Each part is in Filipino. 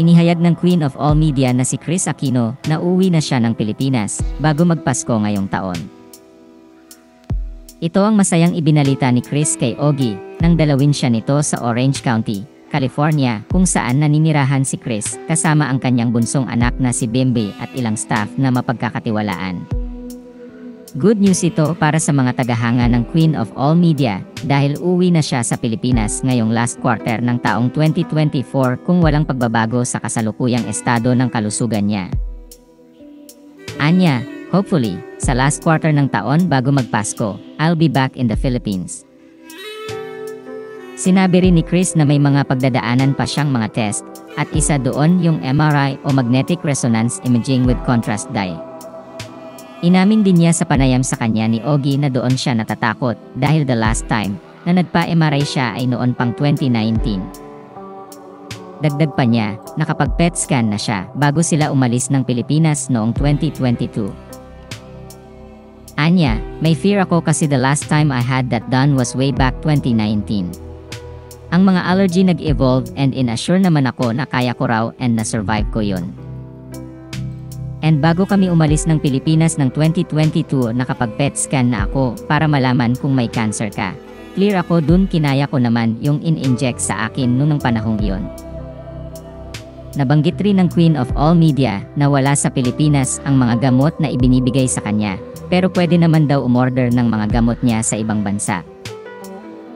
Inihayag ng Queen of All Media na si Kris Aquino na uuwi na siya ng Pilipinas bago magpasko ngayong taon. Ito ang masayang ibinalita ni Kris kay Ogie nang dalawin siya nito sa Orange County, California, kung saan naninirahan si Kris kasama ang kanyang bunsong anak na si Bimbe at ilang staff na mapagkakatiwalaan. Good news ito para sa mga tagahanga ng Queen of All Media dahil uwi na siya sa Pilipinas ngayong last quarter ng taong 2024 kung walang pagbabago sa kasalukuyang estado ng kalusugan niya. Anya, hopefully, sa last quarter ng taon bago magpasko, I'll be back in the Philippines. Sinabi rin ni Kris na may mga pagdadaanan pa siyang mga test at isa doon yung MRI o magnetic resonance imaging with contrast dye. Inamin din niya sa panayam sa kanya ni Ogie na doon siya natatakot dahil the last time na nagpa-MRI siya ay noon pang 2019. Dagdag pa niya, nakapag-PET scan na siya bago sila umalis ng Pilipinas noong 2022. Anya, may fear ako kasi the last time I had that done was way back 2019. Ang mga allergy nag-evolve and in-assure naman ako na kaya ko raw and na-survive ko yun. And bago kami umalis ng Pilipinas ng 2022 nakapag-PET scan na ako para malaman kung may cancer ka. Clear ako dun, kinaya ko naman yung in-inject sa akin noong panahong iyon. Nabanggit rin ng Queen of All Media na wala sa Pilipinas ang mga gamot na ibinibigay sa kanya, pero pwede naman daw umorder ng mga gamot niya sa ibang bansa.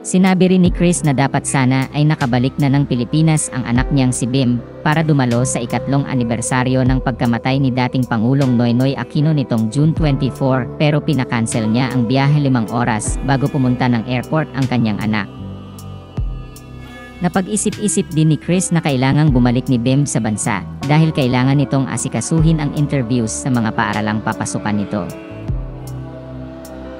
Sinabi rin ni Kris na dapat sana ay nakabalik na ng Pilipinas ang anak niyang si Bim para dumalo sa ikatlong anibersaryo ng pagkamatay ni dating Pangulong Noynoy Aquino nitong June 24 pero pinakancel niya ang biyahe 5 oras bago pumunta ng airport ang kanyang anak. Napag-isip-isip din ni Kris na kailangang bumalik ni Bim sa bansa dahil kailangan nitong asikasuhin ang interviews sa mga paaralang papasukan nito.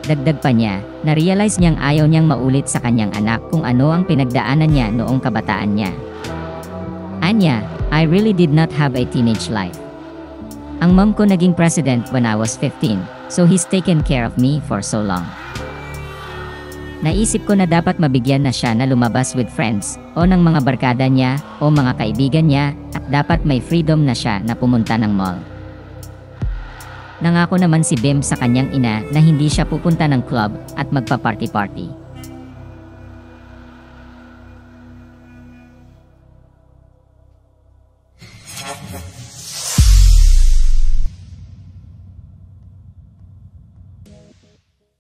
Dagdag pa niya, na-realize niyang ayaw niyang maulit sa kanyang anak kung ano ang pinagdaanan niya noong kabataan niya. Anya, I really did not have a teenage life. Ang mom ko naging president when I was 15, so he's taken care of me for so long. Naisip ko na dapat mabigyan na siya na lumabas with friends, o ng mga barkada niya, o mga kaibigan niya, at dapat may freedom na siya na pumunta ng mall. Nangako naman si Bim sa kanyang ina na hindi siya pupunta ng club at magpa-party-party.